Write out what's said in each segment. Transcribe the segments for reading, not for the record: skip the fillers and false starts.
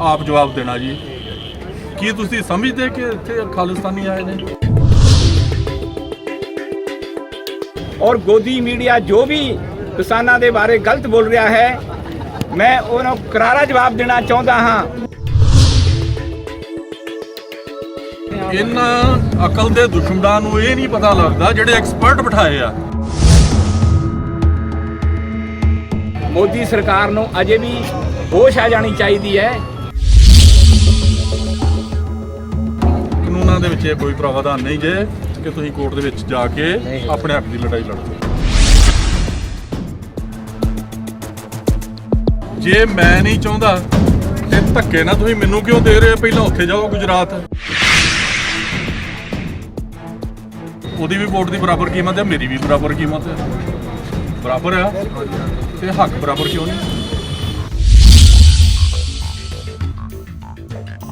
ਆਪ ਜਵਾਬ ਦੇਣਾ ਜੀ। ਕੀ ਤੁਸੀਂ ਸਮਝਦੇ ਕਿ ਇੱਥੇ ਖਾਲਿਸਤਾਨੀ ਆਏ ਨੇ? ਔਰ ਗੋਦੀ ਮੀਡੀਆ ਜੋ ਵੀ ਕਿਸਾਨਾਂ ਦੇ ਬਾਰੇ ਗਲਤ ਬੋਲ ਰਿਹਾ ਹੈ, ਮੈਂ ਉਹਨਾਂ ਨੂੰ ਕਰਾਰਾ ਜਵਾਬ ਦੇਣਾ ਚਾਹੁੰਦਾ ਹਾਂ। ਇਹਨਾਂ ਅਕਲ ਦੇ ਦੁਸ਼ਮਣਾਂ ਨੂੰ ਇਹ ਨਹੀਂ ਪਤਾ ਲੱਗਦਾ ਜਿਹੜੇ ਐਕਸਪਰਟ ਬਿਠਾਏ ਆ। ਮੋਦੀ ਸਰਕਾਰ ਨੂੰ ਅਜੇ ਵੀ ਹੋਸ਼ ਆ ਜਾਣੀ ਚਾਹੀਦੀ ਹੈ। ਕਾਨੂੰਨਾਂ ਦੇ ਵਿੱਚ ਇਹ ਕੋਈ ਪ੍ਰਾਵਧਾਨ ਨਹੀਂ ਜੇ ਕਿ ਤੁਸੀਂ ਕੋਰਟ ਦੇ ਵਿੱਚ ਜਾ ਕੇ ਆਪਣੇ ਹੱਕ ਦੀ ਲੜਾਈ ਲੜੋ। ਜੇ ਮੈਂ ਨਹੀਂ ਚਾਹੁੰਦਾ ਤੇ ਧੱਕੇ ਨਾ ਤੁਸੀਂ ਮੈਨੂੰ ਕਿਉਂ ਦੇ ਰਹੇ? ਪਹਿਲਾਂ ਉੱਥੇ ਜਾਓ ਗੁਜਰਾਤ, ਉਹਦੀ ਵੀ ਵੋਟ ਦੀ ਬਰਾਬਰ ਕੀਮਤ ਹੈ, ਮੇਰੀ ਵੀ ਬਰਾਬਰ ਕੀਮਤ ਹੈ, ਬਰਾਬਰ ਆ ਤੇ ਹੱਕ ਬਰਾਬਰ ਕਿਉਂ ਨਹੀਂ?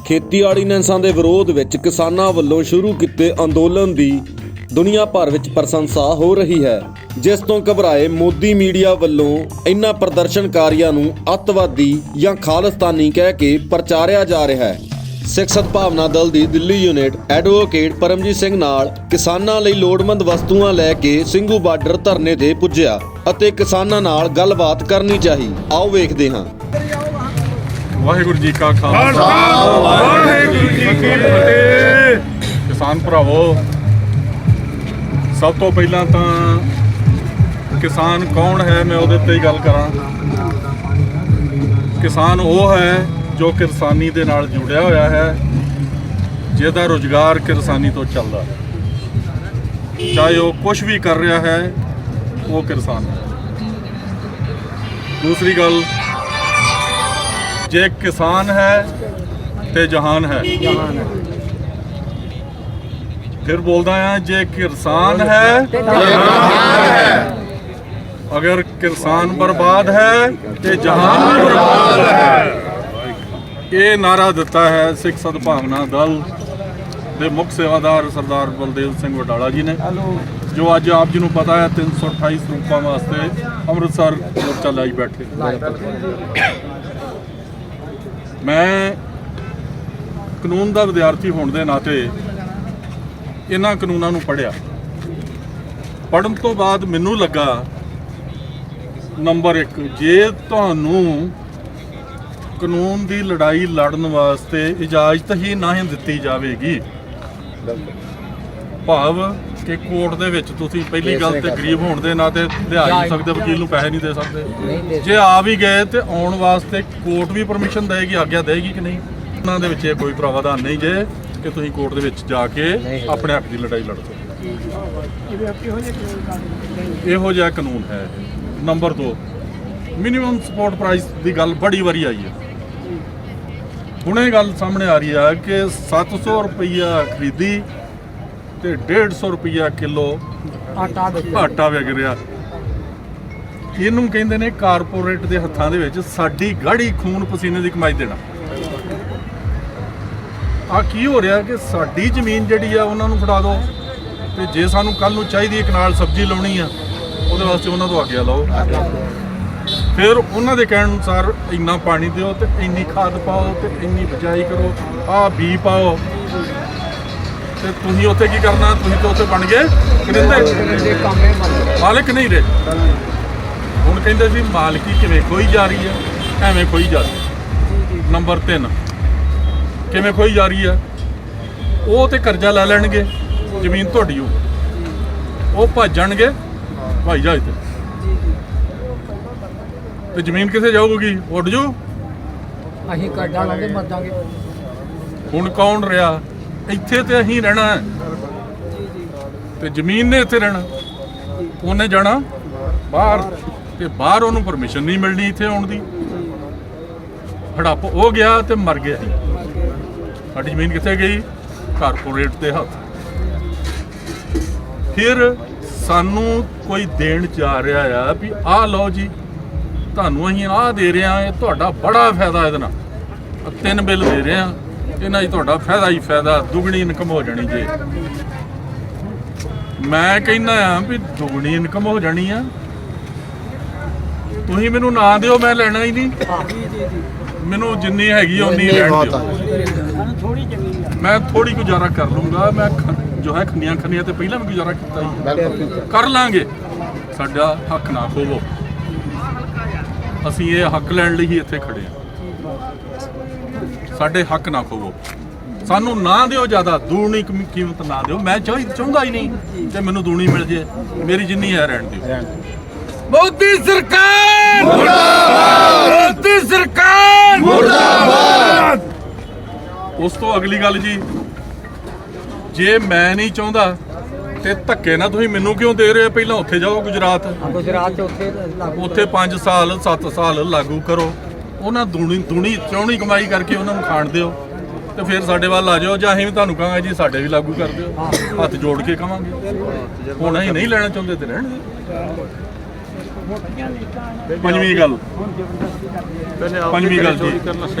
ਖੇਤੀਬਾੜੀ ਨਿਯਮਾਂ ਦੇ ਵਿਰੋਧ ਵਿੱਚ ਕਿਸਾਨਾਂ ਵੱਲੋਂ ਸ਼ੁਰੂ ਕੀਤੇ ਅੰਦੋਲਨ ਦੀ ਦੁਨੀਆ ਭਰ ਵਿੱਚ ਪ੍ਰਸ਼ੰਸਾ ਹੋ ਰਹੀ ਹੈ, ਜਿਸ ਤੋਂ ਘਬਰਾਏ ਮੋਦੀ ਮੀਡੀਆ ਵੱਲੋਂ ਇਨ੍ਹਾਂ ਪ੍ਰਦਰਸ਼ਨਕਾਰੀਆਂ ਨੂੰ ਅੱਤਵਾਦੀ ਜਾਂ ਖਾਲਿਸਤਾਨੀ ਕਹਿ ਕੇ ਪ੍ਰਚਾਰਿਆ ਜਾ ਰਿਹਾ ਹੈ। ਸਿੱਖ ਸਦਭਾਵਨਾ ਦਲ ਦੀ ਦਿੱਲੀ ਯੂਨਿਟ ਐਡਵੋਕੇਟ ਪਰਮਜੀਤ ਸਿੰਘ ਨਾਲ ਕਿਸਾਨਾਂ ਲਈ ਲੋੜਵੰਦ ਵਸਤੂਆਂ ਲੈ ਕੇ ਸਿੰਘੂ ਬਾਰਡਰ ਧਰਨੇ ਤੇ ਪੁੱਜਿਆ ਅਤੇ ਕਿਸਾਨਾਂ ਨਾਲ ਗੱਲਬਾਤ ਕਰਨੀ ਚਾਹੀ। ਆਓ ਵੇਖਦੇ ਹਾਂ। ਵਾਹਿਗੁਰੂ ਜੀ ਕਾ ਖਾਲਸਾ, ਵਾਹਿਗੁਰੂ ਜੀ ਕੀ ਫਤਿਹ। ਕਿਸਾਨ ਭਰਾਵੋ, ਸਭ ਤੋਂ ਪਹਿਲਾਂ ਤਾਂ ਕਿਸਾਨ ਕੌਣ ਹੈ ਮੈਂ ਉਹਦੇ ਤੇ ਹੀ ਗੱਲ ਕਰਾਂ। ਕਿਸਾਨ ਉਹ ਹੈ ਜੋ ਕਿਰਸਾਨੀ ਦੇ ਨਾਲ ਜੁੜਿਆ ਹੋਇਆ ਹੈ, ਜਿਹਦਾ ਰੁਜ਼ਗਾਰ ਕਿਰਸਾਨੀ ਤੋਂ ਚੱਲਦਾ ਹੈ। ਚਾਹੇ ਉਹ ਕੁਝ ਵੀ ਕਰ ਰਿਹਾ ਹੈ, ਉਹ ਕਿਸਾਨ ਹੈ। ਦੂਸਰੀ ਗੱਲ, ਜੇ ਕਿਸਾਨ ਹੈ ਤੇ ਜਹਾਨ ਹੈ। ਫਿਰ ਬੋਲਦਾ ਆ, ਜੇ ਕਿਸਾਨ ਹੈ ਤੇ ਜਹਾਨ ਹੈ। ਅਗਰ ਕਿਸਾਨ ਬਰਬਾਦ ਹੈ ਤੇ ਜਹਾਨ ਬਰਬਾਦ ਹੈ। ਇਹ ਨਾਰਾ ਦਿੱਤਾ ਹੈ ਸਿੱਖ ਸਦਭਾਵਨਾ ਦਲ ਦੇ ਮੁੱਖ ਸੇਵਾਦਾਰ ਸਰਦਾਰ ਬਲਦੇਵ ਸਿੰਘ ਵਡਾਲਾ ਜੀ ਨੇ, ਜੋ ਅੱਜ ਆਪ ਜੀ ਨੂੰ ਪਤਾ ਹੈ 328 ਸਰੂਪਾਂ ਵਾਸਤੇ ਅੰਮ੍ਰਿਤਸਰ ਮੋਰਚਾ ਲਾਈ ਬੈਠੇ। ਮੈਂ ਕਾਨੂੰਨ ਦਾ ਵਿਦਿਆਰਥੀ ਹੋਣ ਦੇ ਨਾਤੇ ਇਹਨਾਂ ਕਾਨੂੰਨਾਂ ਨੂੰ ਪੜ੍ਹਿਆ। ਪੜ੍ਹਨ ਤੋਂ ਬਾਅਦ ਮੈਨੂੰ ਲੱਗਾ, ਨੰਬਰ 1, ਜੇ ਤੁਹਾਨੂੰ ਕਾਨੂੰਨ ਦੀ ਲੜਾਈ ਲੜਨ ਵਾਸਤੇ ਇਜਾਜ਼ਤ ਹੀ ਨਹੀਂ ਦਿੱਤੀ ਜਾਵੇਗੀ, ਭਾਵ ਕਿ ਕੋਰਟ ਦੇ ਵਿੱਚ ਤੁਸੀਂ ਪਹਿਲੀ ਗੱਲ ਤੇ ਗਰੀਬ ਹੋਣ ਦੇ ਨਾਤੇ ਲਿਆ ਨਹੀਂ ਸਕਦੇ, ਵਕੀਲ ਨੂੰ ਪੈਸੇ ਨਹੀਂ ਦੇ ਸਕਦੇ। ਜੇ ਆ ਵੀ ਗਏ ਤੇ ਆਉਣ ਵਾਸਤੇ ਕੋਰਟ ਵੀ ਪਰਮਿਸ਼ਨ ਦੇਗੀ, ਆਗਿਆ ਦੇਗੀ ਕਿ ਨਹੀਂ? ਉਹਨਾਂ ਦੇ ਵਿੱਚ ਇਹ ਕੋਈ ਪ੍ਰਾਵਧਾਨ ਨਹੀਂ ਜੇ ਕਿ ਤੁਸੀਂ ਕੋਰਟ ਦੇ ਵਿੱਚ ਜਾ ਕੇ ਆਪਣੇ ਹੱਕ ਦੀ ਲੜਾਈ ਲੜ ਸਕਦੇ। ਇਹੋ ਜਿਹਾ ਕਾਨੂੰਨ ਹੈ। ਨੰਬਰ 2, ਮਿਨੀਮਮ ਸਪੋਰਟ ਪ੍ਰਾਈਸ ਦੀ ਗੱਲ ਬੜੀ ਵਾਰੀ ਆਈ ਹੈ। ਹੁਣੇ ਗੱਲ ਸਾਹਮਣੇ ਆ ਰਹੀ ਹੈ ਕਿ 700 ਰੁਪਈਆ ਖਰੀਦੀ ਤੇ 150 ਰੁਪਈਆ ਕਿਲੋ ਆਟਾ ਵਿਕ ਰਿਹਾ। ਇਹਨੂੰ ਕਹਿੰਦੇ ਨੇ ਕਾਰਪੋਰੇਟ ਦੇ ਹੱਥਾਂ ਦੇ ਵਿੱਚ ਸਾਡੀ ਗਾੜੀ ਖੂਨ ਪਸੀਨੇ ਦੀ ਕਮਾਈ ਦੇਣਾ। ਆ ਕੀ ਹੋ ਰਿਹਾ ਕਿ ਸਾਡੀ ਜ਼ਮੀਨ ਜਿਹੜੀ ਆ ਉਹਨਾਂ ਨੂੰ ਫੜਾ ਦਿਓ, ਤੇ ਜੇ ਸਾਨੂੰ ਕੱਲ ਨੂੰ ਚਾਹੀਦੀ ਇੱਕ ਨਾਲ ਸਬਜ਼ੀ ਲਾਉਣੀ ਆ, ਉਹਦੇ ਵਾਸਤੇ ਉਹਨਾਂ ਤੋਂ ਆਗਿਆ ਲਓ। ਫਿਰ ਉਹਨਾਂ ਦੇ ਕਹਿਣ ਅਨੁਸਾਰ ਇੰਨਾ ਪਾਣੀ ਦਿਓ ਤੇ ਇੰਨੀ ਖਾਦ ਪਾਓ ਤੇ ਇੰਨੀ ਬਿਜਾਈ ਕਰੋ, ਆਹ ਬੀ ਪਾਓ। ਤੇ ਤੁਸੀਂ ਉੱਥੇ ਕੀ ਕਰਨਾ? ਤੁਸੀਂ ਤਾਂ ਉੱਥੇ ਬਣ ਗਏ ਕਰਿੰਦੇ, ਮਾਲਕ ਨਹੀਂ ਰਹੇ। ਹੁਣ ਕਹਿੰਦੇ ਸੀ ਮਾਲਕੀ ਕਿਵੇਂ ਖੋਈ ਜਾ ਰਹੀ ਹੈ? ਐਵੇਂ ਖੋਈ ਜਾ ਰਹੀ। ਨੰਬਰ 3, ਕਿਵੇਂ ਖੋਈ ਜਾ ਰਹੀ ਹੈ? ਉਹ ਤੇ ਕਰਜ਼ਾ ਲੈ ਲੈਣਗੇ, ਜ਼ਮੀਨ ਤੁਹਾਡੀ ਉਹ ਭੱਜ ਜਾਣਗੇ ਭਾਈ ਜਹਾਜ਼ ਤੇ ਜ਼ਮੀਨ ਕਿੱਥੇ ਜਾਊਗੀ? ਉੱਡ ਜੂ। ਅਸੀਂ ਕਰਜ਼ਾ ਲਾਂਗੇ ਮਰ ਜਾਾਂਗੇ। ਹੁਣ ਕੌਣ ਰਿਹਾ? ਇੱਥੇ ਤੇ ਅਸੀਂ ਰਹਿਣਾ ਹੈ ਤੇ ਜ਼ਮੀਨ ਨੇ ਇੱਥੇ ਰਹਿਣਾ। ਉਹਨੇ ਜਾਣਾ ਬਾਹਰ ਤੇ ਬਾਹਰ ਉਹਨੂੰ ਪਰਮਿਸ਼ਨ ਨਹੀਂ ਮਿਲਣੀ ਇੱਥੇ ਆਉਣ ਦੀ। ਹੜੱਪ ਹੋ ਗਿਆ ਤੇ ਮਰ ਗਿਆ। ਸਾਡੀ ਜ਼ਮੀਨ ਕਿੱਥੇ ਗਈ? ਕਾਰਪੋਰੇਟ ਦੇ ਹੱਥ। ਫਿਰ ਸਾਨੂੰ ਕੋਈ ਦੇਣ ਜਾ ਰਿਹਾ ਆ ਵੀ ਆਹ ਲਓ ਜੀ, ਤੁਹਾਨੂੰ ਅਸੀਂ ਆਹ ਦੇ ਰਹੇ ਹਾਂ, ਇਹ ਤੁਹਾਡਾ ਬੜਾ ਫਾਇਦਾ। ਇਹਦੇ ਨਾਲ 3 ਬਿੱਲ ਦੇ ਰਹੇ ਹਾਂ, ਇਹਨਾਂ 'ਚ ਤੁਹਾਡਾ ਫਾਇਦਾ ਹੀ ਫਾਇਦਾ, ਦੁੱਗਣੀ ਇਨਕਮ ਹੋ ਜਾਣੀ ਜੇ। ਮੈਂ ਕਹਿੰਦਾ ਆ ਵੀ ਦੁੱਗਣੀ ਇਨਕਮ ਹੋ ਜਾਣੀ ਆ, ਤੁਸੀਂ ਮੈਨੂੰ ਨਾ ਦਿਓ, ਮੈਂ ਲੈਣਾ ਹੀ ਨਹੀਂ। ਮੈਨੂੰ ਜਿੰਨੀ ਹੈਗੀ ਆ ਉਨੀ ਰਹਿਣ ਦਿਓ। ਮੈਂ ਥੋੜੀ ਗੁਜ਼ਾਰਾ ਕਰ ਲੂੰਗਾ। ਮੈਂ ਜੋ ਹੈ ਖੰਨੀਆਂ ਤੇ ਪਹਿਲਾਂ ਵੀ ਗੁਜ਼ਾਰਾ ਕੀਤਾ ਹੀ ਕਰ ਲਾਂਗੇ। ਸਾਡਾ ਹੱਕ ਨਾ ਖੋਵੋ। ਅਸੀਂ ਇਹ ਹੱਕ ਲੈਣ ਲਈ ਹੀ ਇੱਥੇ ਖੜੇ ਹਾਂ। ਸਾਡੇ ਹੱਕ ਨਾ ਖੋਵੋ। ਸਾਨੂੰ ਨਾ ਦਿਓ ਜ਼ਿਆਦਾ, ਦੂਣੀ ਕੀਮਤ ਨਾ ਦਿਓ। ਮੈਂ ਚਾਹੁੰਦਾ ਹੀ ਨਹੀਂ ਕਿ ਮੈਨੂੰ ਦੂਣੀ ਮਿਲ ਜੇ। ਮੇਰੀ ਜਿੰਨੀ ਹੈ ਰਹਿਣ ਦਿਓ। ਮੋਦੀ ਸਰਕਾਰ ਮੁਰਦਾਬਾਦ, ਮੋਦੀ ਸਰਕਾਰ ਮੁਰਦਾਬਾਦ। ਉਸ ਤੋਂ ਅਗਲੀ ਗੱਲ ਜੀ, ਜੇ ਮੈਂ ਨਹੀਂ ਚਾਹੁੰਦਾ ਤੇ ਧੱਕੇ ਨਾਲ ਤੁਸੀਂ ਮੈਨੂੰ ਕਿਉਂ ਦੇ ਰਹੇ ਹੋ? ਪਹਿਲਾਂ ਉੱਥੇ ਜਾਓ ਗੁਜਰਾਤ ਚ ਉੱਥੇ ਉੱਥੇ 5 ਸਾਲ 7 ਸਾਲ ਲਾਗੂ ਕਰੋ। ਉਹਨਾਂ ਦੂਣੀ ਚੌਣੀ ਕਮਾਈ ਕਰਕੇ ਉਹਨਾਂ ਨੂੰ ਖਾਣ ਦਿਓ ਤੇ ਫਿਰ ਸਾਡੇ ਵੱਲ ਆ ਜਾਓ। ਜਾਂ ਅਸੀਂ ਵੀ ਤੁਹਾਨੂੰ ਕਹਾਂਗੇ ਜੀ ਸਾਡੇ ਵੀ ਲਾਗੂ ਕਰ ਦਿਓ। ਹੱਥ ਜੋੜ ਕੇ ਕਹਾਂਗੇ। ਹੁਣ ਅਸੀਂ ਨਹੀਂ ਲੈਣਾ ਚਾਹੁੰਦੇ ਤੇ ਰਹਿਣ ਦਿਓ। ਪੰਜਵੀਂ ਗੱਲ ਜੀ,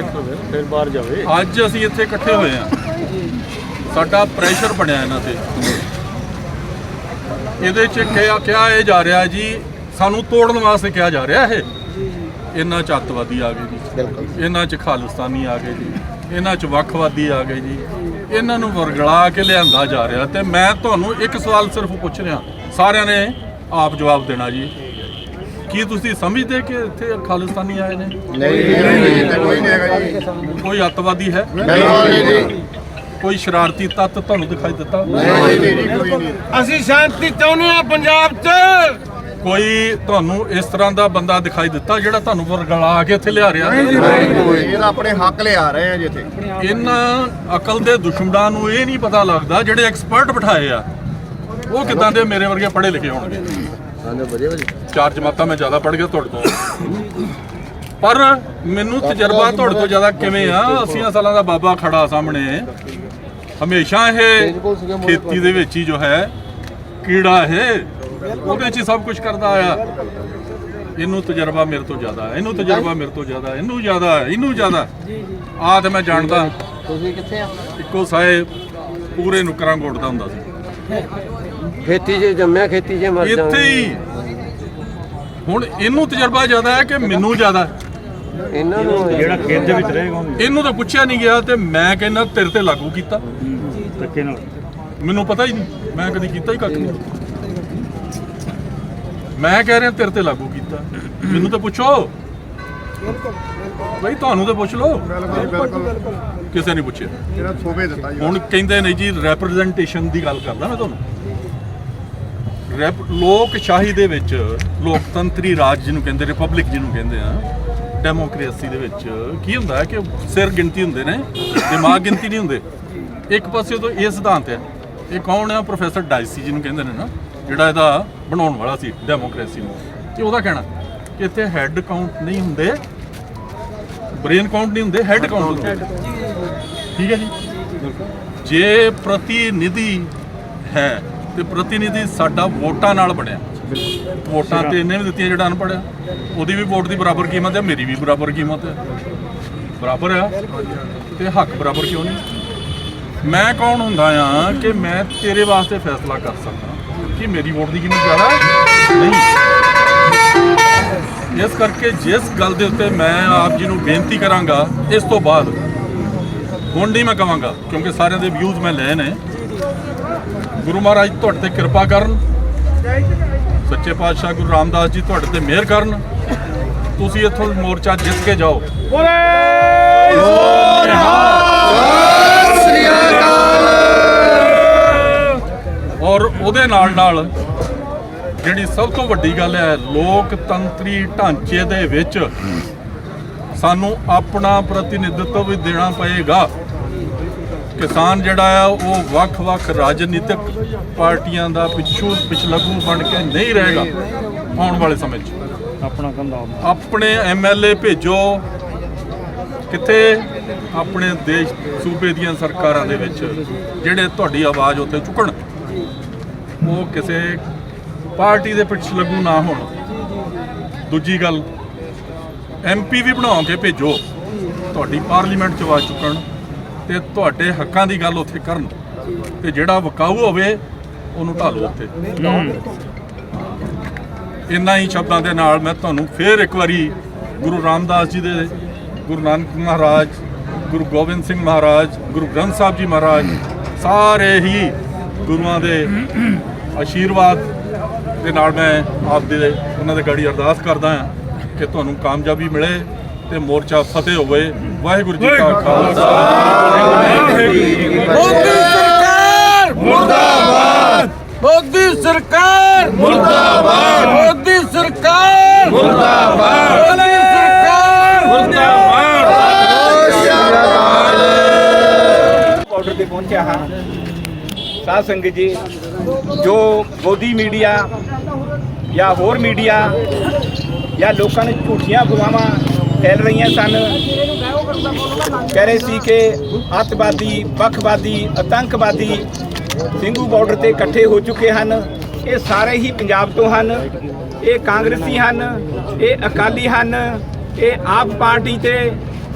ਫਿਰ ਬਾਹਰ ਜਾਵੇ। ਅੱਜ ਅਸੀਂ ਇੱਥੇ ਇਕੱਠੇ ਹੋਏ ਹਾਂ। ਸਾਡਾ ਪ੍ਰੈਸ਼ਰ ਬਣਿਆ ਇਹਨਾਂ ਤੇ। ਇਹਦੇ 'ਚ ਕਿਹਾ ਇਹ ਜਾ ਰਿਹਾ ਜੀ, ਸਾਨੂੰ ਤੋੜਨ ਵਾਸਤੇ ਕਿਹਾ ਜਾ ਰਿਹਾ ਇਹ। ਇਹਨਾਂ 'ਚ ਅੱਤਵਾਦੀ ਆ ਗਏ ਜੀ, ਇਹਨਾਂ 'ਚ ਖਾਲਿਸਤਾਨੀ ਆ ਗਏ ਜੀ, ਇਹਨਾਂ 'ਚ ਵੱਖਵਾਦੀ ਆ ਗਏ ਜੀ। ਇਹਨਾਂ ਨੂੰ ਵਰਗਲਾ ਕੇ ਲਿਆਂਦਾ ਜਾ ਰਿਹਾ। ਤੇ ਮੈਂ ਤੁਹਾਨੂੰ ਇੱਕ ਸਵਾਲ ਸਿਰਫ ਪੁੱਛ ਰਿਹਾ, ਸਾਰਿਆਂ ਨੇ ਆਪ ਜਵਾਬ ਦੇਣਾ ਜੀ। ਕੀ ਤੁਸੀਂ ਸਮਝਦੇ ਕਿ ਇੱਥੇ ਖਾਲਿਸਤਾਨੀ ਆਏ ਨੇ? ਕੋਈ ਅੱਤਵਾਦੀ ਹੈ? ਕੋਈ ਸ਼ਰਾਰਤੀ ਤੱਤ ਤੁਹਾਨੂੰ ਦਿਖਾਈ ਦਿੱਤਾ? ਅਸੀਂ ਸ਼ਾਂਤੀ ਚਾਹੁੰਦੇ ਹਾਂ ਪੰਜਾਬ 'ਚ। ਕੋਈ ਤੁਹਾਨੂੰ ਇਸ ਤਰ੍ਹਾਂ ਦਾ ਬੰਦਾ ਦਿਖਾਈ ਦਿੱਤਾ ਜਿਹੜਾ ਤੁਹਾਨੂੰ ਵਰਗਲਾ ਕੇ ਇੱਥੇ ਲਿਆ ਰਿਹਾ? ਇਹ ਆਪਣੇ ਹੱਕ ਲਿਆ ਰਹੇ ਆ ਜਿੱਥੇ। ਇਹਨਾਂ ਅਕਲ ਦੇ ਦੁਸ਼ਮਣਾਂ ਨੂੰ ਇਹ ਨਹੀਂ ਪਤਾ ਲੱਗਦਾ ਜਿਹੜੇ ਐਕਸਪਰਟ ਬਿਠਾਏ ਆ ਉਹ ਕਿੱਦਾਂ ਦੇ ਮੇਰੇ ਵਰਗੇ ਪੜ੍ਹੇ ਲਿਖੇ ਹੋਣਗੇ। 4 ਜਮਾਤਾਂ ਮੈਂ ਜ਼ਿਆਦਾ ਪੜ੍ਹ ਗਿਆ ਤੁਹਾਡੇ ਤੋਂ, ਪਰ ਮੈਨੂੰ ਤਜਰਬਾ ਤੁਹਾਡੇ ਤੋਂ ਜ਼ਿਆਦਾ ਕਿਵੇਂ ਆ? 80 ਸਾਲਾਂ ਦਾ ਬਾਬਾ ਖੜਾ ਸਾਹਮਣੇ। ਹਮੇਸ਼ਾ ਇਹ ਖੇਤੀ ਦੇ ਵਿੱਚ ਹੀ ਜੋ ਹੈ ਕੀੜਾ ਇਹ ਉਹਦੇ 'ਚ ਹੀ ਸਭ ਕੁਝ ਕਰਦਾ ਆਇਆ। ਇਹਨੂੰ ਤਜਰਬਾ ਮੇਰੇ ਤੋਂ ਜ਼ਿਆਦਾ ਹੈ, ਇਹਨੂੰ ਤਜਰਬਾ ਮੇਰੇ ਤੋਂ ਜ਼ਿਆਦਾ, ਇਹਨੂੰ ਜ਼ਿਆਦਾ, ਇਹਨੂੰ ਜ਼ਿਆਦਾ। ਆਹ ਤੇ ਮੈਂ ਜਾਣਦਾ। ਤੁਸੀਂ ਕਿੱਥੇ ਆ? ਇੱਕੋ ਸਾਏ ਪੂਰੇ ਨੁਕਰਾਂ ਗੋੜਦਾ ਹੁੰਦਾ ਸੀ ਖੇਤੀ 'ਚ ਜੰਮਿਆ, ਖੇਤੀ 'ਚ ਮਰ ਜਾਣਾ। ਇੱਥੇ ਹੀ। ਹੁਣ ਇਹਨੂੰ ਤਜਰਬਾ ਜ਼ਿਆਦਾ ਹੈ ਕਿ ਮੈਨੂੰ ਜ਼ਿਆਦਾ? ਇਹਨਾਂ ਨੂੰ ਜਿਹੜਾ ਖੇਤ ਦੇ ਵਿੱਚ ਰਹੇਗਾ ਇਹਨੂੰ ਤਾਂ ਪੁੱਛਿਆ ਨਹੀਂ ਗਿਆ ਤੇ ਮੈਂ ਕਹਿੰਦਾ ਤੇਰੇ ਤੇ ਲਾਗੂ ਕੀਤਾ। ਧੱਕੇ ਨਾਲ। ਮੈਨੂੰ ਪਤਾ ਹੀ ਨਹੀਂ, ਮੈਂ ਕਦੀ ਕੀਤਾ ਹੀ ਕੱਖ ਨਹੀਂ। ਮੈਂ ਕਹਿ ਰਿਹਾ ਤੇਰੇ ਤੇ ਲਾਗੂ ਕੀਤਾ। ਮੈਨੂੰ ਤਾਂ ਪੁੱਛੋ ਬਈ, ਤੁਹਾਨੂੰ ਤਾਂ ਪੁੱਛ ਲਓ। ਕਿਸੇ ਨੇ ਪੁੱਛਿਆ। ਹੁਣ ਕਹਿੰਦੇ ਨੇ ਜੀ ਰੈਪਰੈਜ਼ੈਂਟੇਸ਼ਨ ਦੀ ਗੱਲ ਕਰਦਾ ਮੈਂ ਤੁਹਾਨੂੰ। ਲੋਕਸ਼ਾਹੀ ਦੇ ਵਿੱਚ, ਲੋਕਤੰਤਰੀ ਰਾਜ ਜਿਹਨੂੰ ਕਹਿੰਦੇ, ਰਿਪਬਲਿਕ ਜਿਹਨੂੰ ਕਹਿੰਦੇ ਆ, ਡੈਮੋਕ੍ਰੇਸੀ ਦੇ ਵਿੱਚ ਕੀ ਹੁੰਦਾ ਹੈ ਕਿ ਸਿਰ ਗਿਣਤੀ ਹੁੰਦੇ ਨੇ, ਦਿਮਾਗ ਗਿਣਤੀ ਨਹੀਂ ਹੁੰਦੇ। ਇੱਕ ਪਾਸੇ ਤੋਂ ਇਹ ਸਿਧਾਂਤ ਹੈ। ਇਹ ਕੌਣ ਆ? ਪ੍ਰੋਫੈਸਰ ਡਾਇਸੀ ਜਿਹਨੂੰ ਕਹਿੰਦੇ ਨੇ ਨਾ, ਜਿਹੜਾ ਇਹਦਾ ਬਣਾਉਣ ਵਾਲਾ ਸੀ ਡੈਮੋਕ੍ਰੇਸੀ ਨੂੰ। ਤੇ ਉਹਦਾ ਕਹਿਣਾ ਕਿ ਇੱਥੇ ਹੈੱਡ ਕਾਊਂਟ ਨਹੀਂ ਹੁੰਦੇ, ਬ੍ਰੇਨ ਕਾਊਂਟ ਨਹੀਂ ਹੁੰਦੇ, ਹੈੱਡ ਕਾਊਂਟ ਹੁੰਦੇ। ਠੀਕ ਹੈ ਜੀ। ਜੇ ਪ੍ਰਤੀਨਿਧੀ ਹੈ ਤੇ ਪ੍ਰਤੀਨਿਧੀ ਸਾਡਾ ਵੋਟਾਂ ਨਾਲ ਬਣਿਆ। ਵੋਟਾਂ ਤੇ ਇਹਨੇ ਵੀ ਦਿੱਤੀਆਂ ਜਿਹੜਾ ਅਨਪੜ੍ਹ ਆ, ਉਹਦੀ ਵੀ ਵੋਟ ਦੀ ਬਰਾਬਰ ਕੀਮਤ ਹੈ, ਮੇਰੀ ਵੀ ਬਰਾਬਰ ਕੀਮਤ ਹੈ। ਬਰਾਬਰ ਆ ਤੇ ਹੱਕ ਬਰਾਬਰ ਕਿਉਂ ਨਹੀਂ? ਮੈਂ ਕੌਣ ਹੁੰਦਾ ਆ ਕਿ ਮੈਂ ਤੇਰੇ ਵਾਸਤੇ ਫੈਸਲਾ ਕਰ ਸਕਦਾ ਕਿ ਮੇਰੀ ਵੋਟ ਦੀ ਕੀਮਤ ਜ਼ਿਆਦਾ ਨਹੀਂ? ਇਸ ਕਰਕੇ ਜਿਸ ਗੱਲ ਦੇ ਉੱਤੇ ਮੈਂ ਆਪ ਜੀ ਨੂੰ ਬੇਨਤੀ ਕਰਾਂਗਾ, ਇਸ ਤੋਂ ਬਾਅਦ ਹੁਣ ਨਹੀਂ ਮੈਂ ਕਹਾਂਗਾ ਕਿਉਂਕਿ ਸਾਰਿਆਂ ਦੇ ਵਿਊਜ਼ ਮੈਂ ਲਏ ਨੇ। ਗੁਰੂ ਮਹਾਰਾਜ ਤੁਹਾਡੇ ਤੇ ਕਿਰਪਾ ਕਰਨ, ਸੱਚੇ ਪਾਤਸ਼ਾਹ ਗੁਰੂ ਰਾਮਦਾਸ ਜੀ ਤੁਹਾਡੇ ਤੇ ਮਿਹਰ ਕਰਨ। ਤੁਸੀਂ ਇੱਥੋਂ ਮੋਰਚਾ ਜਿੱਤ ਕੇ ਜਾਓ। ਔਰ ਉਹਦੇ ਨਾਲ ਜਿਹੜੀ ਸਭ ਤੋਂ ਵੱਡੀ ਗੱਲ ਹੈ, ਲੋਕਤੰਤਰੀ ਢਾਂਚੇ ਦੇ ਵਿੱਚ ਸਾਨੂੰ ਆਪਣਾ ਪ੍ਰਤੀਨਿਧਤਵ ਵੀ ਦੇਣਾ ਪਏਗਾ। ਕਿਸਾਨ ਜਿਹੜਾ ਆ ਉਹ ਵੱਖ-ਵੱਖ ਰਾਜਨੀਤਿਕ ਪਾਰਟੀਆਂ ਦਾ ਪਿਛਲਗੂ ਬਣ ਕੇ ਨਹੀਂ ਰਹੇਗਾ। ਆਉਣ ਵਾਲੇ ਸਮੇਂ 'ਚ ਆਪਣਾ ਕੰਦਾ ਆਪਣੇ ਐਮਐਲਏ ਭੇਜੋ ਕਿੱਥੇ? ਆਪਣੇ ਦੇਸ਼ ਸੂਬੇ ਦੀਆਂ ਸਰਕਾਰਾਂ ਦੇ ਵਿੱਚ, ਜਿਹੜੇ ਤੁਹਾਡੀ ਆਵਾਜ਼ ਉੱਤੇ ਚੁੱਕਣ। ਉਹ ਕਿਸੇ ਪਾਰਟੀ ਦੇ ਪਿਛਲਗੂ ਨਾ ਹੋਣ। ਦੂਜੀ ਗੱਲ, ਐਮਪੀ ਵੀ ਬਣਾ ਕੇ ਭੇਜੋ, ਤੁਹਾਡੀ ਪਾਰਲੀਮੈਂਟ 'ਚ ਆਵਾਜ਼ ਚੁੱਕਣ ਤੇ ਤੁਹਾਡੇ ਹੱਕਾਂ ਦੀ ਗੱਲ ਉੱਥੇ ਕਰਨ। ਤੇ ਜਿਹੜਾ ਵਿਕਾਊ ਹੋਵੇ ਉਹਨੂੰ ਢਾਲੋ ਉੱਥੇ। ਇੰਨਾ ਹੀ ਸ਼ਬਦਾਂ ਦੇ ਨਾਲ ਮੈਂ ਤੁਹਾਨੂੰ ਫੇਰ ਇੱਕ ਵਾਰੀ ਗੁਰੂ ਰਾਮਦਾਸ ਜੀ ਦੇ ਗੁਰੂ ਨਾਨਕ ਮਹਾਰਾਜ, ਗੁਰੂ ਗੋਬਿੰਦ ਸਿੰਘ ਮਹਾਰਾਜ, ਗੁਰੂ ਗ੍ਰੰਥ ਸਾਹਿਬ ਜੀ ਮਹਾਰਾਜ, ਸਾਰੇ ਹੀ ਗੁਰੂਆਂ ਦੇ ਆਸ਼ੀਰਵਾਦ ਦੇ ਨਾਲ ਮੈਂ ਆਪ ਦੇ ਉਹਨਾਂ ਦੇ ਗਾੜੀ ਅਰਦਾਸ ਕਰਦਾ ਹਾਂ ਕਿ ਤੁਹਾਨੂੰ ਕਾਮਯਾਬੀ ਮਿਲੇ ਤੇ ਮੋਰਚਾ ਫਤਿਹ ਹੋਵੇ। ਵਾਹਿਗੁਰੂ ਜੀ ਕਾ ਖਾਲਸਾ, ਮੋਦੀ ਸਰਕਾਰ ਮੁਰਦਾਬਾਦ, ਮੋਦੀ ਸਰਕਾਰ ਮੁਰਦਾਬਾਦ, ਮੋਦੀ ਸਰਕਾਰ ਮੁਰਦਾਬਾਦ, ਮੋਦੀ ਸਰਕਾਰ ਮੁਰਦਾਬਾਦ। ਬਾਰਡਰ ਤੇ ਪਹੁੰਚਿਆ ਹਾਂ। ਸਾਧ ਸੰਗਤ ਜੀ, ਜੋ ਮੋਦੀ ਮੀਡੀਆ ਜਾਂ ਹੋਰ ਮੀਡੀਆ ਜਾਂ ਲੋਕਾਂ ਨੇ ਝੂਠੀਆਂ ਅਫਵਾਹਾਂ ਫੈਲ ਰਹੀਆਂ ਸਨ, ਕਹਿ ਰਹੇ ਸੀ ਕਿ ਅੱਤਵਾਦੀ, ਵੱਖਵਾਦੀ, ਆਤੰਕਵਾਦੀ ਸਿੰਘੂ ਬਾਰਡਰ ਤੇ ਇਕੱਠੇ ਹੋ ਚੁੱਕੇ ਹਨ। ਇਹ ਸਾਰੇ ਹੀ ਪੰਜਾਬ ਤੋਂ ਹਨ, ਇਹ ਕਾਂਗਰਸੀ ਹਨ, ਇਹ ਅਕਾਲੀ ਹਨ, ਇਹ ਆਪ ਪਾਰਟੀ ਤੇ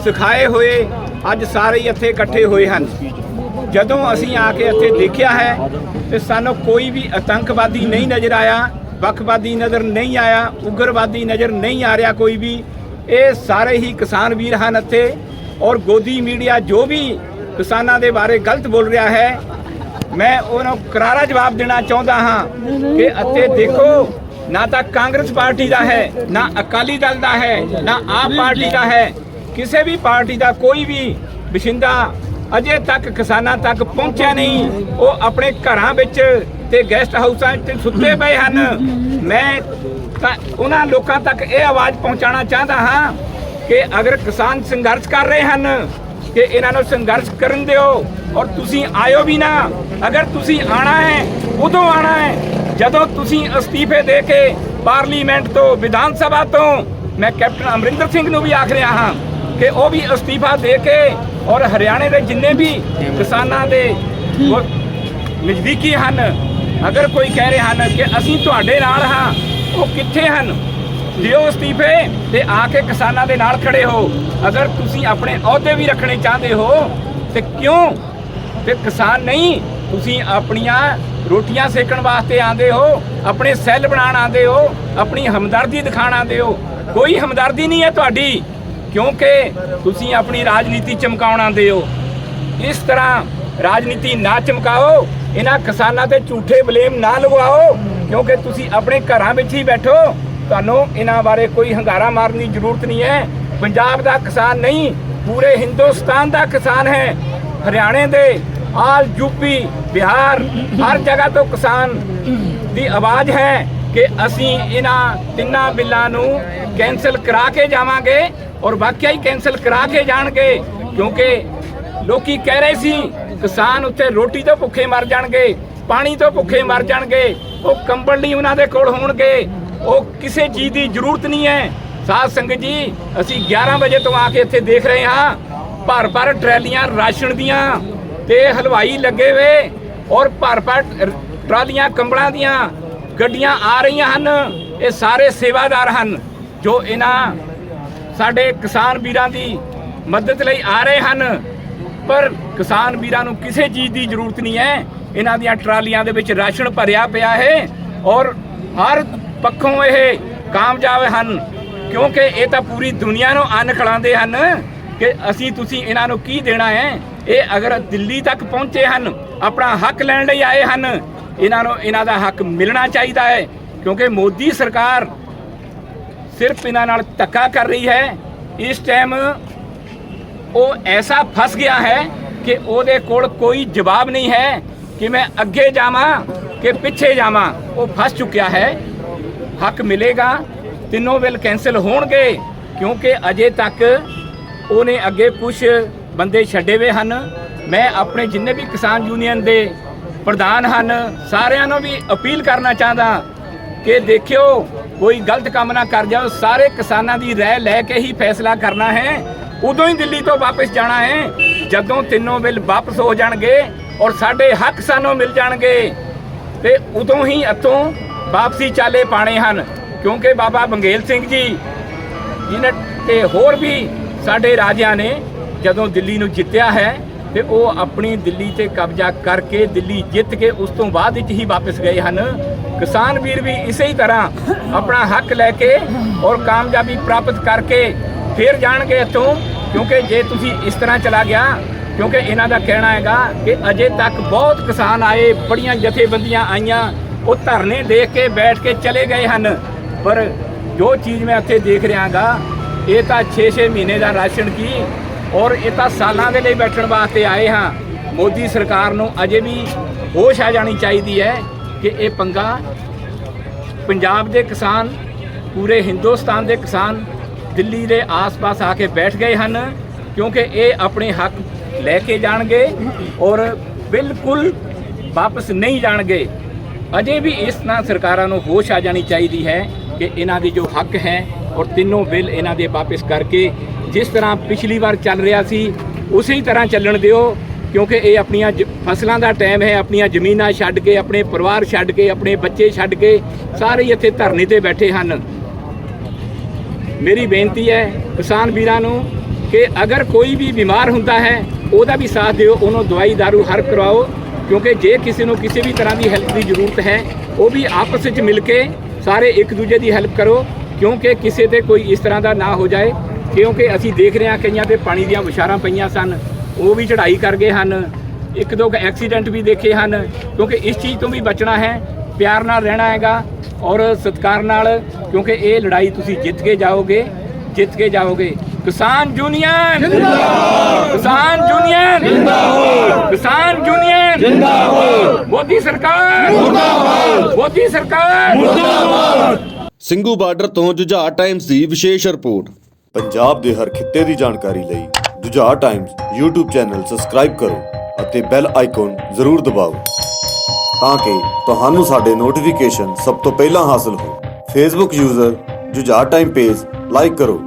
ਸਿਖਾਏ ਹੋਏ ਅੱਜ ਸਾਰੇ ਹੀ ਇੱਥੇ ਇਕੱਠੇ ਹੋਏ ਹਨ। ਜਦੋਂ ਅਸੀਂ ਆ ਕੇ ਇੱਥੇ ਦੇਖਿਆ ਹੈ ਤੇ ਸਾਨੂੰ ਕੋਈ ਵੀ ਆਤੰਕਵਾਦੀ ਨਹੀਂ ਨਜ਼ਰ ਆਇਆ, ਵੱਖਵਾਦੀ ਨਜ਼ਰ ਨਹੀਂ ਆਇਆ, ਉਗਰਵਾਦੀ ਨਜ਼ਰ ਨਹੀਂ ਆ ਰਿਹਾ ਕੋਈ ਵੀ। ਇਹ ਸਾਰੇ ਹੀ ਕਿਸਾਨ ਵੀਰ ਹਨ ਇੱਥੇ। ਔਰ ਗੋਦੀ ਮੀਡੀਆ ਜੋ ਵੀ ਕਿਸਾਨਾਂ ਦੇ ਬਾਰੇ ਗਲਤ ਬੋਲ ਰਿਹਾ ਹੈ, ਮੈਂ ਉਹਨਾਂ ਕਰਾਰਾ ਜਵਾਬ ਦੇਣਾ ਚਾਹੁੰਦਾ ਹਾਂ ਕਿ ਇੱਥੇ ਦੇਖੋ, ਨਾ ਤਾਂ ਕਾਂਗਰਸ ਪਾਰਟੀ ਦਾ ਹੈ, ਨਾ ਅਕਾਲੀ ਦਲ ਦਾ ਹੈ, ਨਾ ਆਪ ਪਾਰਟੀ ਦਾ ਹੈ, ਕਿਸੇ ਵੀ ਪਾਰਟੀ ਦਾ ਕੋਈ ਵੀ ਵਸਿੰਦਾ ਅਜੇ ਤੱਕ ਕਿਸਾਨਾਂ ਤੱਕ ਪਹੁੰਚਿਆ ਨਹੀਂ। ਉਹ ਆਪਣੇ ਘਰਾਂ ਵਿੱਚ ਤੇ ਗੈਸਟ ਹਾਊਸਾਂ 'ਚ ਸੁੱਤੇ ਪਏ ਹਨ। ਮੈਂ ਤਾਂ ਉਹਨਾਂ ਲੋਕਾਂ ਤੱਕ ਇਹ ਆਵਾਜ਼ ਪਹੁੰਚਾਉਣਾ ਚਾਹੁੰਦਾ ਹਾਂ ਕਿ ਅਗਰ ਕਿਸਾਨ ਸੰਘਰਸ਼ ਕਰ ਰਹੇ ਹਨ ਕਿ ਇਹਨਾਂ ਨੂੰ ਸੰਘਰਸ਼ ਕਰਨ ਦਿਓ। ਔਰ ਤੁਸੀਂ ਆਇਓ ਵੀ ਨਾ, ਅਗਰ ਤੁਸੀਂ ਆਣਾ ਹੈ ਉਦੋਂ ਆਣਾ ਹੈ ਜਦੋਂ ਤੁਸੀਂ ਅਸਤੀਫੇ ਦੇ ਕੇ ਪਾਰਲੀਮੈਂਟ ਤੋਂ, ਵਿਧਾਨ ਸਭਾ ਤੋਂ, ਮੈਂ ਕੈਪਟਨ ਅਮਰਿੰਦਰ ਸਿੰਘ ਨੂੰ ਵੀ ਆਖ ਰਿਹਾ ਹਾਂ ਕਿ ਉਹ ਵੀ ਅਸਤੀਫਾ ਦੇ ਕੇ, ਔਰ ਹਰਿਆਣੇ ਦੇ ਜਿੰਨੇ ਵੀ ਕਿਸਾਨਾਂ ਦੇ ਨਜ਼ਦੀਕੀ ਹਨ, ਅਗਰ ਕੋਈ ਕਹਿ ਰਹੇ ਹਨ ਕਿ ਅਸੀਂ ਤੁਹਾਡੇ ਨਾਲ ਹਾਂ, ਉਹ ਕਿੱਥੇ ਹਨ? ਦਿਓ ਅਸਤੀਫੇ ਤੇ ਆ ਕੇ ਕਿਸਾਨਾਂ ਦੇ ਨਾਲ ਖੜੇ ਹੋ। ਅਗਰ ਤੁਸੀਂ ਆਪਣੇ ਅਹੁਦੇ ਵੀ ਰੱਖਣੇ ਚਾਹੁੰਦੇ ਹੋ ਤੇ ਕਿਉਂ? ਤੇ ਕਿਸਾਨ ਨਹੀਂ, ਤੁਸੀਂ ਆਪਣੀਆਂ ਰੋਟੀਆਂ ਸੇਕਣ ਵਾਸਤੇ ਆਉਂਦੇ ਹੋ, ਆਪਣੇ ਸੈੱਲ ਬਣਾਉਣ ਆਉਂਦੇ ਹੋ, ਆਪਣੀ ਹਮਦਰਦੀ ਦਿਖਾਉਣ ਆਉਂਦੇ ਹੋ। ਕੋਈ ਹਮਦਰਦੀ ਨਹੀਂ ਹੈ ਤੁਹਾਡੀ, ਕਿਉਂਕਿ ਤੁਸੀਂ ਆਪਣੀ ਰਾਜਨੀਤੀ ਚਮਕਾਉਣ ਆਉਂਦੇ ਹੋ। ਇਸ ਤਰ੍ਹਾਂ ਰਾਜਨੀਤੀ ਨਾ ਚਮਕਾਓ, ਇਹਨਾਂ ਕਿਸਾਨਾਂ ਤੇ ਝੂਠੇ ਬਲੇਮ ਨਾ ਲਗਵਾਓ, ਕਿਉਂਕਿ ਤੁਸੀਂ ਆਪਣੇ ਘਰਾਂ ਵਿੱਚ ਹੀ ਬੈਠੋ। ਤੁਹਾਨੂੰ ਇਹਨਾਂ ਬਾਰੇ ਕੋਈ ਹੰਗਾਰਾ ਮਾਰਨ ਦੀ ਜ਼ਰੂਰਤ ਨਹੀਂ ਹੈ। ਪੰਜਾਬ ਦਾ ਕਿਸਾਨ ਨਹੀਂ, ਪੂਰੇ ਹਿੰਦੁਸਤਾਨ ਦਾ ਕਿਸਾਨ ਹੈ। ਹਰਿਆਣੇ ਦੇ, ਆਲ ਯੂਪੀ, ਬਿਹਾਰ, ਹਰ ਜਗ੍ਹਾ ਤੋਂ ਕਿਸਾਨ ਦੀ ਆਵਾਜ਼ ਹੈ ਕਿ ਅਸੀਂ ਇਹਨਾਂ ਤਿੰਨਾਂ ਬਿੱਲਾਂ ਨੂੰ ਕੈਂਸਲ ਕਰਾ ਕੇ ਜਾਵਾਂਗੇ। ਔਰ ਵਾਕਿਆ ਹੀ ਕੈਂਸਲ ਕਰਾ ਕੇ ਜਾਣਗੇ, ਕਿਉਂਕਿ ਲੋਕੀ ਕਹਿ ਰਹੇ ਸੀ ਕਿਸਾਨ ਉੱਥੇ ਰੋਟੀ ਤੋਂ ਭੁੱਖੇ ਮਰ ਜਾਣਗੇ, ਪਾਣੀ ਤੋਂ ਭੁੱਖੇ ਮਰ ਜਾਣਗੇ, ਉਹ ਕੰਬਲ ਨਹੀਂ ਉਹਨਾਂ ਦੇ ਕੋਲ ਹੋਣਗੇ, ਉਹ ਕਿਸੇ ਚੀਜ਼ ਦੀ ਜ਼ਰੂਰਤ ਨਹੀਂ ਹੈ। ਸਾਧ ਸੰਗਤ ਜੀ, ਅਸੀਂ 11 ਵਜੇ ਤੋਂ ਆ ਕੇ ਇੱਥੇ ਦੇਖ ਰਹੇ ਹਾਂ, ਭਰ ਟਰਾਲੀਆਂ ਰਾਸ਼ਨ ਦੀਆਂ ਤੇ ਹਲਵਾਈ ਲੱਗੇ ਵੇ, ਔਰ ਭਰ ਟਰਾਲੀਆਂ ਕੰਬਲਾਂ ਦੀਆਂ ਗੱਡੀਆਂ ਆ ਰਹੀਆਂ ਹਨ। ਇਹ ਸਾਰੇ ਸੇਵਾਦਾਰ ਹਨ ਜੋ ਇਹਨਾਂ ਸਾਡੇ ਕਿਸਾਨ ਵੀਰਾਂ ਦੀ ਮਦਦ ਲਈ ਆ ਰਹੇ ਹਨ। ਪਰ ਕਿਸਾਨ ਵੀਰਾਂ ਨੂੰ ਕਿਸੇ ਚੀਜ਼ ਦੀ ਜ਼ਰੂਰਤ ਨਹੀਂ ਹੈ। ਇਹਨਾਂ ਦੀਆਂ ਟਰਾਲੀਆਂ ਦੇ ਵਿੱਚ ਰਾਸ਼ਨ ਭਰਿਆ ਪਿਆ ਹੈ ਔਰ ਹਰ ਪੱਖੋਂ ਇਹ ਕਾਮਯਾਬ ਹਨ, ਕਿਉਂਕਿ ਇਹ ਤਾਂ ਪੂਰੀ ਦੁਨੀਆ ਨੂੰ ਅੰਨ ਖਿਲਾਉਂਦੇ ਹਨ ਕਿ ਅਸੀਂ ਤੁਸੀਂ ਇਹਨਾਂ ਨੂੰ ਕੀ ਦੇਣਾ ਹੈ। ਇਹ ਅਗਰ ਦਿੱਲੀ ਤੱਕ ਪਹੁੰਚੇ ਹਨ, ਆਪਣਾ ਹੱਕ ਲੈਣ ਲਈ ਆਏ ਹਨ, ਇਹਨਾਂ ਨੂੰ ਇਹਨਾਂ ਦਾ ਹੱਕ ਮਿਲਣਾ ਚਾਹੀਦਾ ਹੈ, ਕਿਉਂਕਿ ਮੋਦੀ ਸਰਕਾਰ ਸਿਰਫ ਇਹਨਾਂ ਨਾਲ ਧੱਕਾ ਕਰ ਰਹੀ ਹੈ। ਇਸ ਟਾਈਮ ਉਹ ਐਸਾ ਫਸ ਗਿਆ ਹੈ ਕਿ ਉਹਦੇ ਕੋਲ ਕੋਈ ਜਵਾਬ ਨਹੀਂ ਹੈ ਕਿ ਮੈਂ ਅੱਗੇ ਜਾਵਾਂ ਕਿ ਪਿੱਛੇ ਜਾਵਾਂ। ਉਹ ਫਸ ਚੁੱਕਿਆ ਹੈ। ਹੱਕ ਮਿਲੇਗਾ, ਤਿੰਨੋਂ ਬਿੱਲ ਕੈਂਸਲ ਹੋਣਗੇ, ਕਿਉਂਕਿ ਅਜੇ ਤੱਕ ਉਹਨੇ ਅੱਗੇ ਕੁਝ ਬੰਦੇ ਛੱਡੇ ਹੋਏ ਹਨ। ਮੈਂ ਆਪਣੇ ਜਿੰਨੇ ਵੀ ਕਿਸਾਨ ਯੂਨੀਅਨ ਦੇ ਪ੍ਰਧਾਨ ਹਨ, ਸਾਰਿਆਂ ਨੂੰ ਵੀ ਅਪੀਲ ਕਰਨਾ ਚਾਹੁੰਦਾ ਕਿ ਦੇਖਿਓ, ਕੋਈ ਗਲਤ ਕੰਮ ਨਾ ਕਰ ਜਾਓ। ਸਾਰੇ ਕਿਸਾਨਾਂ ਦੀ ਰਾਏ ਲੈ ਕੇ ਹੀ ਫੈਸਲਾ ਕਰਨਾ ਹੈ। ਉਦੋਂ ਹੀ ਦਿੱਲੀ ਤੋਂ ਵਾਪਸ ਜਾਣਾ ਹੈ ਜਦੋਂ ਤਿੰਨੋਂ ਬਿੱਲ ਵਾਪਸ ਹੋ ਜਾਣਗੇ ਔਰ ਸਾਡੇ ਹੱਕ ਸਾਨੂੰ ਮਿਲ ਜਾਣਗੇ, ਤੇ ਉਦੋਂ ਹੀ ਇੱਥੋਂ ਵਾਪਸੀ ਚਾਲੇ ਪਾਣੇ ਹਨ। ਕਿਉਂਕਿ ਬਾਬਾ ਬੰਗੇਲ ਸਿੰਘ ਜੀ ਜਿਹਨੇ ਤੇ ਹੋਰ ਵੀ ਸਾਡੇ ਰਾਜਿਆਂ ਨੇ ਜਦੋਂ ਦਿੱਲੀ ਨੂੰ ਜਿੱਤਿਆ ਹੈ ਤੇ ਉਹ ਆਪਣੀ ਦਿੱਲੀ ਤੇ ਕਬਜ਼ਾ ਕਰਕੇ ਦਿੱਲੀ ਜਿੱਤ ਕੇ ਉਸ ਤੋਂ ਬਾਅਦ ਵਿੱਚ ਹੀ ਵਾਪਸ ਗਏ ਹਨ। ਕਿਸਾਨ ਵੀਰ ਵੀ ਇਸੇ ਹੀ ਤਰ੍ਹਾਂ ਆਪਣਾ ਹੱਕ ਲੈ ਕੇ ਔਰ ਕਾਮਯਾਬੀ ਪ੍ਰਾਪਤ ਕਰਕੇ ਫਿਰ ਜਾਣਗੇ ਇੱਥੋਂ, ਕਿਉਂਕਿ ਜੇ ਤੁਸੀਂ ਇਸ ਤਰ੍ਹਾਂ ਚਲਾ ਗਿਆ, ਕਿਉਂਕਿ ਇਹਨਾਂ ਦਾ ਕਹਿਣਾ ਹੈਗਾ ਕਿ ਅਜੇ ਤੱਕ ਬਹੁਤ ਕਿਸਾਨ ਆਏ, ਬੜੀਆਂ ਜਥੇਬੰਦੀਆਂ ਆਈਆਂ, ਉਹ ਧਰਨੇ ਦੇਖ ਕੇ ਬੈਠ ਕੇ ਚਲੇ ਗਏ ਹਨ। ਪਰ ਜੋ ਚੀਜ਼ ਮੈਂ ਇੱਥੇ ਦੇਖ ਰਿਹਾ ਗਾ, ਇਹ ਤਾਂ 6-6 ਮਹੀਨੇ ਦਾ ਰਾਸ਼ਨ ਕੀ, ਔਰ ਇਹ ਤਾਂ ਸਾਲਾਂ ਦੇ ਲਈ ਬੈਠਣ ਵਾਸਤੇ ਆਏ ਹਾਂ। ਮੋਦੀ ਸਰਕਾਰ ਨੂੰ ਅਜੇ ਵੀ ਹੋਸ਼ ਆ ਜਾਣੀ ਚਾਹੀਦੀ ਹੈ ਕਿ ਇਹ ਪੰਗਾ ਪੰਜਾਬ ਦੇ ਕਿਸਾਨ, ਪੂਰੇ ਹਿੰਦੁਸਤਾਨ ਦੇ ਕਿਸਾਨ ਦਿੱਲੀ ਦੇ ਆਸ-ਪਾਸ ਆ ਕੇ ਬੈਠ ਗਏ ਹਨ, ਕਿਉਂਕਿ ਇਹ ਆਪਣੇ ਹੱਕ ਲੈ ਕੇ ਜਾਣਗੇ ਔਰ ਬਿਲਕੁਲ ਵਾਪਸ ਨਹੀਂ ਜਾਣਗੇ। ਅਜੇ ਵੀ ਇਸ ਨਾਲ ਸਰਕਾਰਾਂ ਨੂੰ ਹੋਸ਼ ਆ ਜਾਣੀ ਚਾਹੀਦੀ ਹੈ ਕਿ ਇਹਨਾਂ ਦੀ ਜੋ ਹੱਕ ਹੈ ਔਰ ਤਿੰਨੋਂ ਬਿੱਲ ਇਹਨਾਂ ਦੇ ਵਾਪਸ ਕਰਕੇ ਜਿਸ ਤਰ੍ਹਾਂ ਪਿਛਲੀ ਵਾਰ ਚੱਲ ਰਿਹਾ ਸੀ ਉਸੇ ਤਰ੍ਹਾਂ ਚੱਲਣ ਦਿਓ, ਕਿਉਂਕਿ ਇਹ ਆਪਣੀਆਂ ਫਸਲਾਂ ਦਾ ਟਾਈਮ ਹੈ, ਆਪਣੀਆਂ ਜ਼ਮੀਨਾਂ ਛੱਡ ਕੇ, ਆਪਣੇ ਪਰਿਵਾਰ ਛੱਡ ਕੇ, ਆਪਣੇ ਬੱਚੇ ਛੱਡ ਕੇ ਸਾਰੇ ਇੱਥੇ ਧਰਨੇ ਤੇ ਬੈਠੇ ਹਨ। ਮੇਰੀ ਬੇਨਤੀ ਹੈ ਕਿਸਾਨ ਵੀਰਾਂ ਨੂੰ ਕਿ ਅਗਰ ਕੋਈ ਵੀ ਬਿਮਾਰ ਹੁੰਦਾ ਹੈ ਉਹਦਾ ਵੀ ਸਾਥ ਦਿਓ, ਉਹਨੂੰ ਦਵਾਈ ਦਾਰੂ ਹਰ ਕਰਵਾਓ, ਕਿਉਂਕਿ ਜੇ ਕਿਸੇ ਨੂੰ ਕਿਸੇ ਵੀ ਤਰ੍ਹਾਂ ਦੀ ਹੈਲਪ ਦੀ ਜ਼ਰੂਰਤ ਹੈ ਉਹ ਵੀ ਆਪਸ ਵਿੱਚ ਮਿਲ ਕੇ ਸਾਰੇ ਇੱਕ ਦੂਜੇ ਦੀ ਹੈਲਪ ਕਰੋ, ਕਿਉਂਕਿ ਕਿਸੇ ਤੇ ਕੋਈ ਇਸ ਤਰ੍ਹਾਂ ਦਾ ਨਾ ਹੋ ਜਾਏ। ਕਿਉਂਕਿ ਅਸੀਂ ਦੇਖ ਰਹੇ ਹਾਂ ਕਈਆਂ ਤੇ ਪਾਣੀ ਦੀਆਂ ਵਿਸ਼ਾਰਾਂ ਪਈਆਂ ਸਨ, ਉਹ ਵੀ ਚੜ੍ਹਾਈ ਕਰ ਗਏ ਹਨ, 1-2 ਐਕਸੀਡੈਂਟ ਵੀ ਦੇਖੇ ਹਨ। ਕਿਉਂਕਿ ਇਸ ਚੀਜ਼ ਤੋਂ ਵੀ ਬਚਣਾ ਹੈ, ਪਿਆਰ ਨਾਲ ਰਹਿਣਾ ਹੈਗਾ ਔਰ ਸਤਿਕਾਰ ਨਾਲ, ਕਿਉਂਕਿ ਇਹ ਲੜਾਈ ਤੁਸੀਂ ਜਿੱਤ ਕੇ ਜਾਓਗੇ, ਜਿੱਤ ਕੇ ਜਾਓਗੇ। ਕਿਸਾਨ ਯੂਨੀਅਨ ਜਿੰਦਾਬਾਦ, ਕਿਸਾਨ ਯੂਨੀਅਨ ਜਿੰਦਾਬਾਦ, ਕਿਸਾਨ ਯੂਨੀਅਨ ਜਿੰਦਾਬਾਦ, ਮੋਦੀ ਸਰਕਾਰ ਮੁਰਦਾਬਾਦ, ਮੋਦੀ ਸਰਕਾਰ ਮੁਰਦਾਬਾਦ। ਸਿੰਘੂ ਬਾਰਡਰ ਤੋਂ ਜੁਝਾਰ ਟਾਈਮਜ਼ ਦੀ ਵਿਸ਼ੇਸ਼ ਰਿਪੋਰਟ। ਪੰਜਾਬ ਦੇ ਹਰ ਖਿੱਤੇ ਦੀ ਜਾਣਕਾਰੀ ਲਈ Jujhar Times YouTube channel subscribe ਕਰੋ ਅਤੇ ਬੈਲ ਆਈਕਨ ਜ਼ਰੂਰ ਦਬਾਓ ਤਾਂ ਕਿ ਤੁਹਾਨੂੰ ਸਾਡੇ ਨੋਟੀਫਿਕੇਸ਼ਨ ਸਭ ਤੋਂ ਪਹਿਲਾਂ ਹਾਸਲ ਹੋ। Facebook user Jujhar time page like ਕਰੋ।